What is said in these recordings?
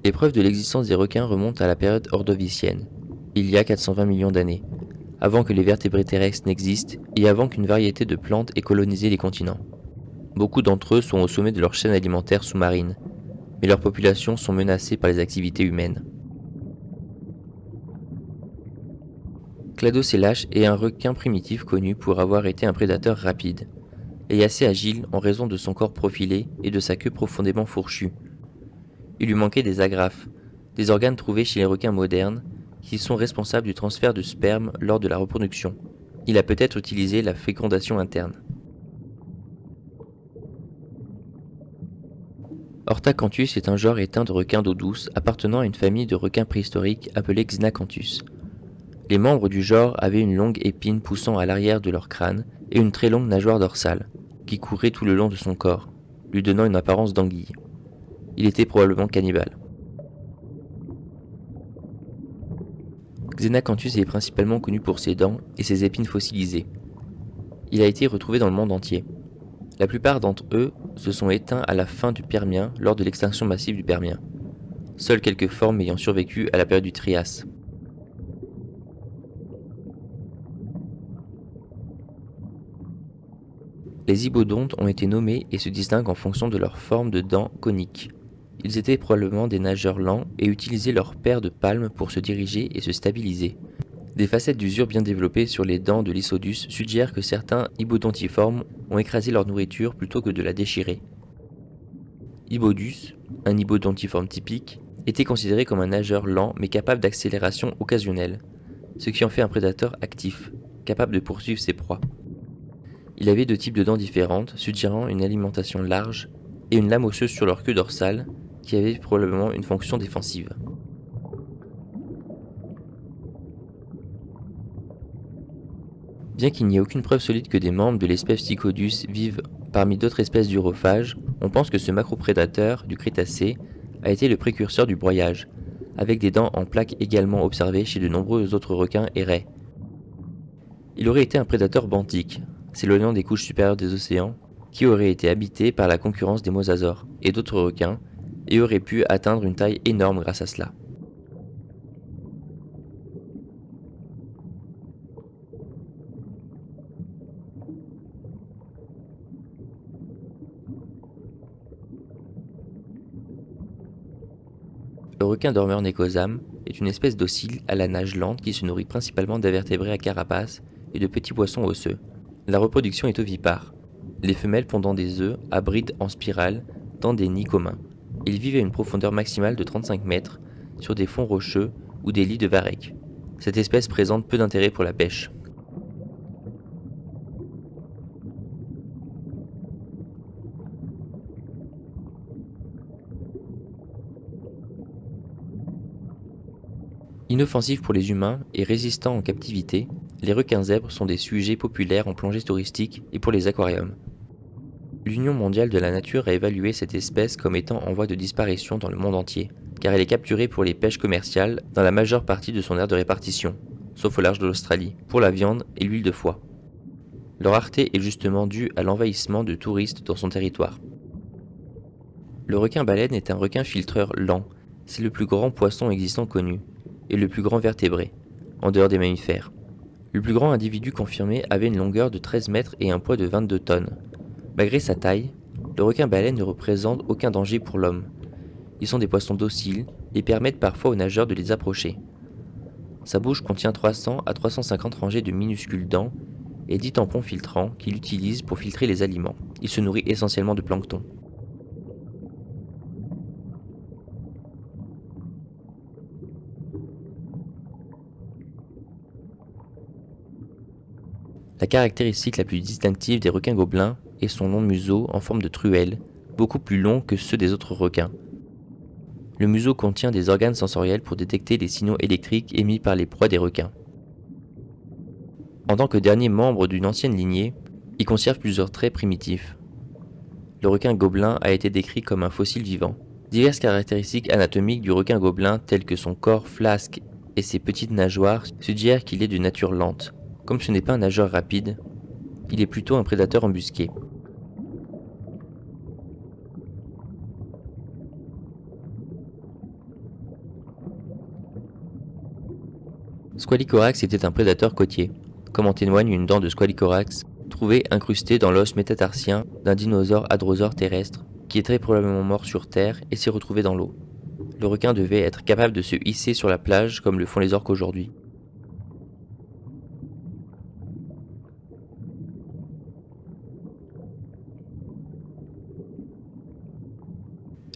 Les preuves de l'existence des requins remontent à la période ordovicienne, il y a 420 millions d'années, avant que les vertébrés terrestres n'existent et avant qu'une variété de plantes ait colonisé les continents. Beaucoup d'entre eux sont au sommet de leur chaîne alimentaire sous-marine, mais leurs populations sont menacées par les activités humaines. Cladocélache est un requin primitif connu pour avoir été un prédateur rapide, et assez agile en raison de son corps profilé et de sa queue profondément fourchue. Il lui manquait des agrafes, des organes trouvés chez les requins modernes, qui sont responsables du transfert de sperme lors de la reproduction. Il a peut-être utilisé la fécondation interne. Orthacanthus est un genre éteint de requins d'eau douce appartenant à une famille de requins préhistoriques appelée Xenacanthus. Les membres du genre avaient une longue épine poussant à l'arrière de leur crâne et une très longue nageoire dorsale, qui courait tout le long de son corps, lui donnant une apparence d'anguille. Il était probablement cannibale. Xenacanthus est principalement connu pour ses dents et ses épines fossilisées. Il a été retrouvé dans le monde entier. La plupart d'entre eux se sont éteints à la fin du Permien lors de l'extinction massive du Permien. Seules quelques formes ayant survécu à la période du Trias. Les hybodontes ont été nommés et se distinguent en fonction de leur forme de dents coniques. Ils étaient probablement des nageurs lents et utilisaient leur paire de palmes pour se diriger et se stabiliser. Des facettes d'usure bien développées sur les dents de l'Isodus suggèrent que certains hybodontiformes ont écrasé leur nourriture plutôt que de la déchirer. Hybodus, un hybodontiforme typique, était considéré comme un nageur lent mais capable d'accélération occasionnelle, ce qui en fait un prédateur actif, capable de poursuivre ses proies. Il avait deux types de dents différentes, suggérant une alimentation large et une lame osseuse sur leur queue dorsale, qui avait probablement une fonction défensive. Bien qu'il n'y ait aucune preuve solide que des membres de l'espèce Psychodus vivent parmi d'autres espèces d'urophages, on pense que ce macroprédateur du Crétacé a été le précurseur du broyage, avec des dents en plaques également observées chez de nombreux autres requins et raies. Il aurait été un prédateur benthique, s'éloignant des couches supérieures des océans, qui aurait été habité par la concurrence des mosasaures et d'autres requins, et aurait pu atteindre une taille énorme grâce à cela. Le requin dormeur nécosame est une espèce docile à la nage lente qui se nourrit principalement d'invertébrés à carapace et de petits poissons osseux. La reproduction est ovipare. Les femelles pondant des œufs abritent en spirale dans des nids communs. Ils vivent à une profondeur maximale de 35 mètres sur des fonds rocheux ou des lits de varech. Cette espèce présente peu d'intérêt pour la pêche. Inoffensifs pour les humains et résistants en captivité, les requins zèbres sont des sujets populaires en plongée touristique et pour les aquariums. L'Union mondiale de la nature a évalué cette espèce comme étant en voie de disparition dans le monde entier, car elle est capturée pour les pêches commerciales dans la majeure partie de son aire de répartition, sauf au large de l'Australie, pour la viande et l'huile de foie. Leur rareté est justement due à l'envahissement de touristes dans son territoire. Le requin-baleine est un requin filtreur lent, c'est le plus grand poisson existant connu, et le plus grand vertébré, en dehors des mammifères. Le plus grand individu confirmé avait une longueur de 13 mètres et un poids de 22 tonnes. Malgré sa taille, le requin-baleine ne représente aucun danger pour l'homme. Ils sont des poissons dociles et permettent parfois aux nageurs de les approcher. Sa bouche contient 300 à 350 rangées de minuscules dents et 10 tampons filtrants qu'il utilise pour filtrer les aliments. Il se nourrit essentiellement de plancton. La caractéristique la plus distinctive des requins gobelins est son long museau en forme de truelle, beaucoup plus long que ceux des autres requins. Le museau contient des organes sensoriels pour détecter les signaux électriques émis par les proies des requins. En tant que dernier membre d'une ancienne lignée, il conserve plusieurs traits primitifs. Le requin gobelin a été décrit comme un fossile vivant. Diverses caractéristiques anatomiques du requin gobelin telles que son corps flasque et ses petites nageoires suggèrent qu'il est de nature lente. Comme ce n'est pas un nageur rapide, il est plutôt un prédateur embusqué. Squalicorax était un prédateur côtier, comme en témoigne une dent de Squalicorax trouvée incrustée dans l'os métatarsien d'un dinosaure hadrosaure terrestre qui est très probablement mort sur Terre et s'est retrouvé dans l'eau. Le requin devait être capable de se hisser sur la plage comme le font les orques aujourd'hui.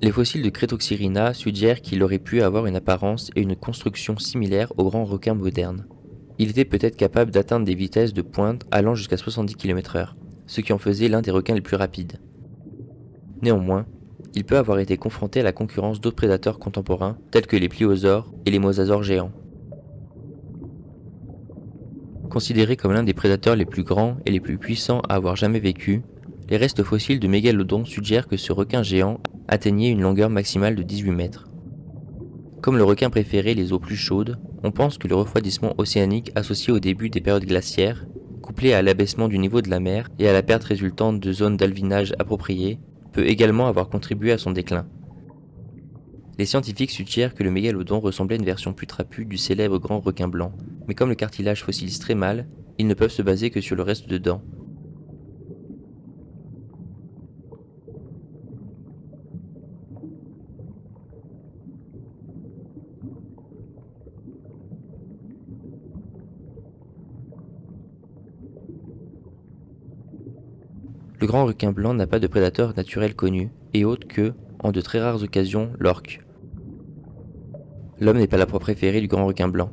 Les fossiles de Cretoxyrina suggèrent qu'il aurait pu avoir une apparence et une construction similaires aux grands requins modernes. Il était peut-être capable d'atteindre des vitesses de pointe allant jusqu'à 70 km/h, ce qui en faisait l'un des requins les plus rapides. Néanmoins, il peut avoir été confronté à la concurrence d'autres prédateurs contemporains tels que les pliosaures et les mosasaures géants. Considéré comme l'un des prédateurs les plus grands et les plus puissants à avoir jamais vécu, les restes fossiles de Mégalodon suggèrent que ce requin géant atteignait une longueur maximale de 18 mètres. Comme le requin préférait les eaux plus chaudes, on pense que le refroidissement océanique associé au début des périodes glaciaires, couplé à l'abaissement du niveau de la mer et à la perte résultante de zones d'alvinage appropriées, peut également avoir contribué à son déclin. Les scientifiques suggèrent que le mégalodon ressemblait à une version plus trapue du célèbre grand requin blanc, mais comme le cartilage fossilise très mal, ils ne peuvent se baser que sur le reste de dents. Le grand requin blanc n'a pas de prédateur naturel connu, et autre que, en de très rares occasions, l'orque. L'homme n'est pas la proie préférée du grand requin blanc,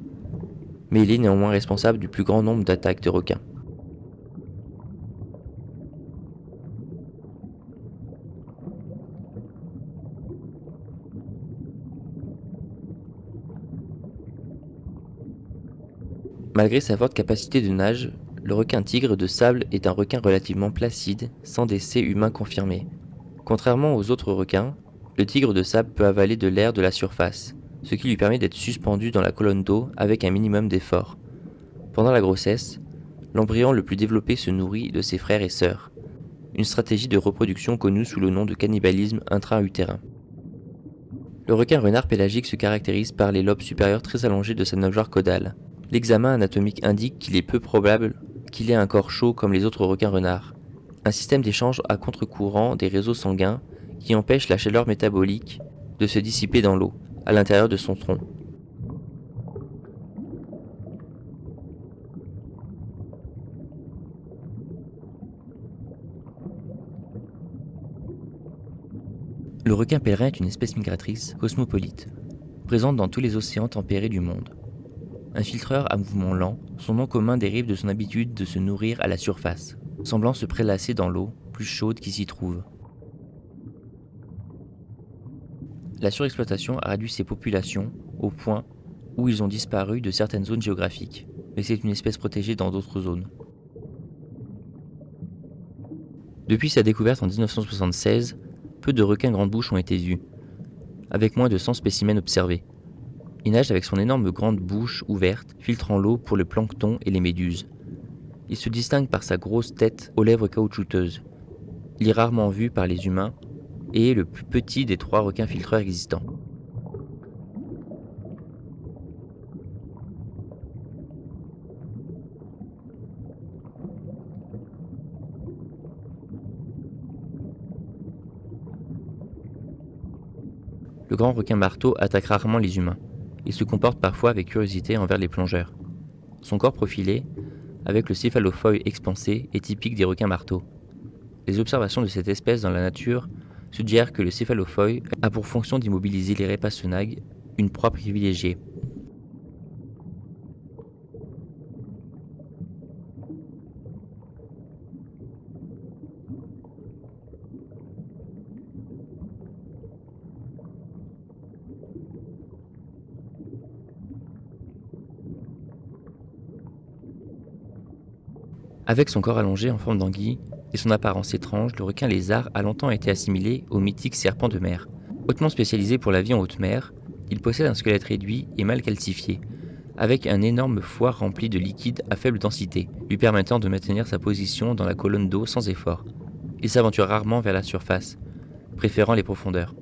mais il est néanmoins responsable du plus grand nombre d'attaques de requins. Malgré sa forte capacité de nage, le requin tigre de sable est un requin relativement placide, sans décès humain confirmé. Contrairement aux autres requins, le tigre de sable peut avaler de l'air de la surface, ce qui lui permet d'être suspendu dans la colonne d'eau avec un minimum d'effort. Pendant la grossesse, l'embryon le plus développé se nourrit de ses frères et sœurs, une stratégie de reproduction connue sous le nom de cannibalisme intra-utérin. Le requin renard pélagique se caractérise par les lobes supérieurs très allongés de sa nageoire caudale. L'examen anatomique indique qu'il est peu probable qu'il ait un corps chaud comme les autres requins renards. Un système d'échange à contre-courant des réseaux sanguins qui empêche la chaleur métabolique de se dissiper dans l'eau, à l'intérieur de son tronc. Le requin pèlerin est une espèce migratrice cosmopolite, présente dans tous les océans tempérés du monde. Un filtreur à mouvement lent, son nom commun dérive de son habitude de se nourrir à la surface, semblant se prélasser dans l'eau plus chaude qui s'y trouve. La surexploitation a réduit ces populations au point où ils ont disparu de certaines zones géographiques, mais c'est une espèce protégée dans d'autres zones. Depuis sa découverte en 1976, peu de requins grande bouche ont été vus, avec moins de 100 spécimens observés. Il nage avec son énorme grande bouche ouverte, filtrant l'eau pour le plancton et les méduses. Il se distingue par sa grosse tête aux lèvres caoutchouteuses. Il est rarement vu par les humains et est le plus petit des 3 requins filtreurs existants. Le grand requin marteau attaque rarement les humains. Il se comporte parfois avec curiosité envers les plongeurs. Son corps profilé, avec le céphalophoïde expansé, est typique des requins marteaux. Les observations de cette espèce dans la nature suggèrent que le céphalophoïde a pour fonction d'immobiliser les répassonages, une proie privilégiée. Avec son corps allongé en forme d'anguille et son apparence étrange, le requin lézard a longtemps été assimilé au mythique serpent de mer. Hautement spécialisé pour la vie en haute mer, il possède un squelette réduit et mal calcifié, avec un énorme foie rempli de liquide à faible densité, lui permettant de maintenir sa position dans la colonne d'eau sans effort. Il s'aventure rarement vers la surface, préférant les profondeurs.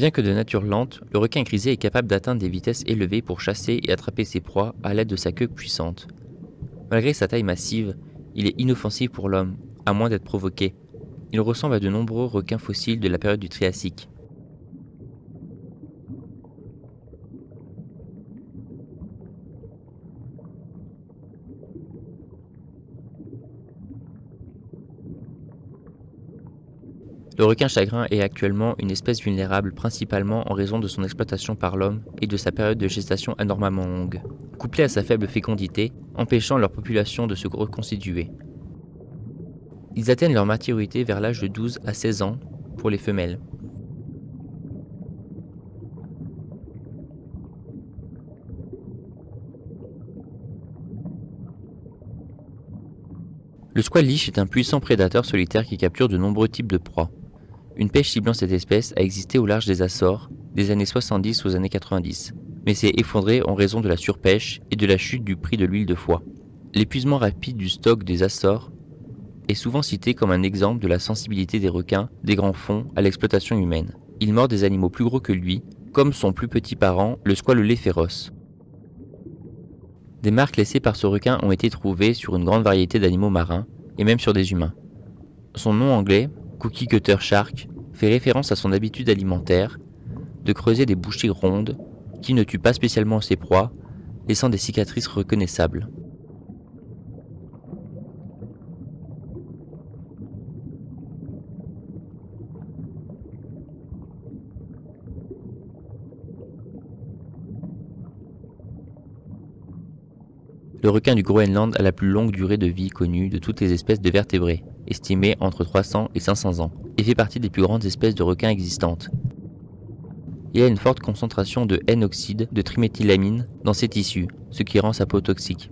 Bien que de nature lente, le requin grisé est capable d'atteindre des vitesses élevées pour chasser et attraper ses proies à l'aide de sa queue puissante. Malgré sa taille massive, il est inoffensif pour l'homme, à moins d'être provoqué. Il ressemble à de nombreux requins fossiles de la période du Triassique. Le requin chagrin est actuellement une espèce vulnérable principalement en raison de son exploitation par l'homme et de sa période de gestation anormalement longue, couplée à sa faible fécondité, empêchant leur population de se reconstituer. Ils atteignent leur maturité vers l'âge de 12 à 16 ans pour les femelles. Le squale-liche est un puissant prédateur solitaire qui capture de nombreux types de proies. Une pêche ciblant cette espèce a existé au large des Açores, des années 70 aux années 90, mais s'est effondrée en raison de la surpêche et de la chute du prix de l'huile de foie. L'épuisement rapide du stock des Açores est souvent cité comme un exemple de la sensibilité des requins des grands fonds à l'exploitation humaine. Il mord des animaux plus gros que lui, comme son plus petit parent, le squale féroce. Des marques laissées par ce requin ont été trouvées sur une grande variété d'animaux marins, et même sur des humains. Son nom anglais, Cookie Cutter Shark, fait référence à son habitude alimentaire de creuser des bouchées rondes qui ne tuent pas spécialement ses proies, laissant des cicatrices reconnaissables. Le requin du Groenland a la plus longue durée de vie connue de toutes les espèces de vertébrés, estimée entre 300 et 500 ans, et fait partie des plus grandes espèces de requins existantes. Il y a une forte concentration de N-oxyde de triméthylamine dans ses tissus, ce qui rend sa peau toxique.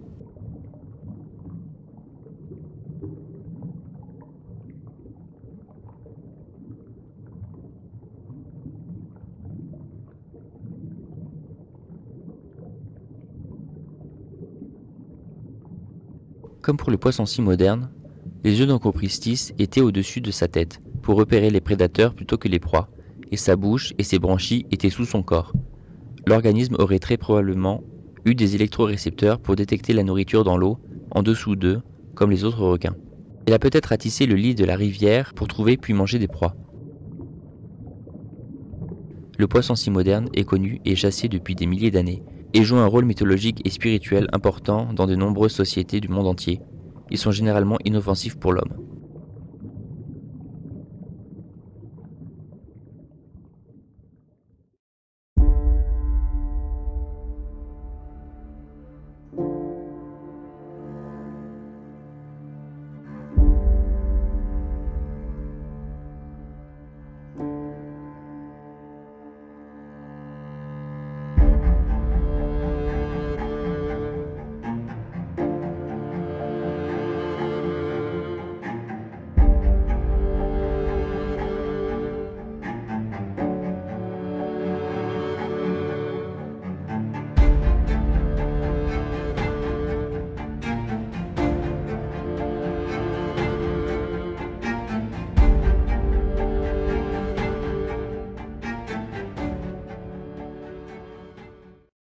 Comme pour le poisson-ci moderne, les yeux d'Onchopristis étaient au-dessus de sa tête, pour repérer les prédateurs plutôt que les proies, et sa bouche et ses branchies étaient sous son corps. L'organisme aurait très probablement eu des électrorécepteurs pour détecter la nourriture dans l'eau, en dessous d'eux, comme les autres requins. Il a peut-être ratissé le lit de la rivière pour trouver puis manger des proies. Le poisson-ci moderne est connu et chassé depuis des milliers d'années, et jouent un rôle mythologique et spirituel important dans de nombreuses sociétés du monde entier. Ils sont généralement inoffensifs pour l'homme.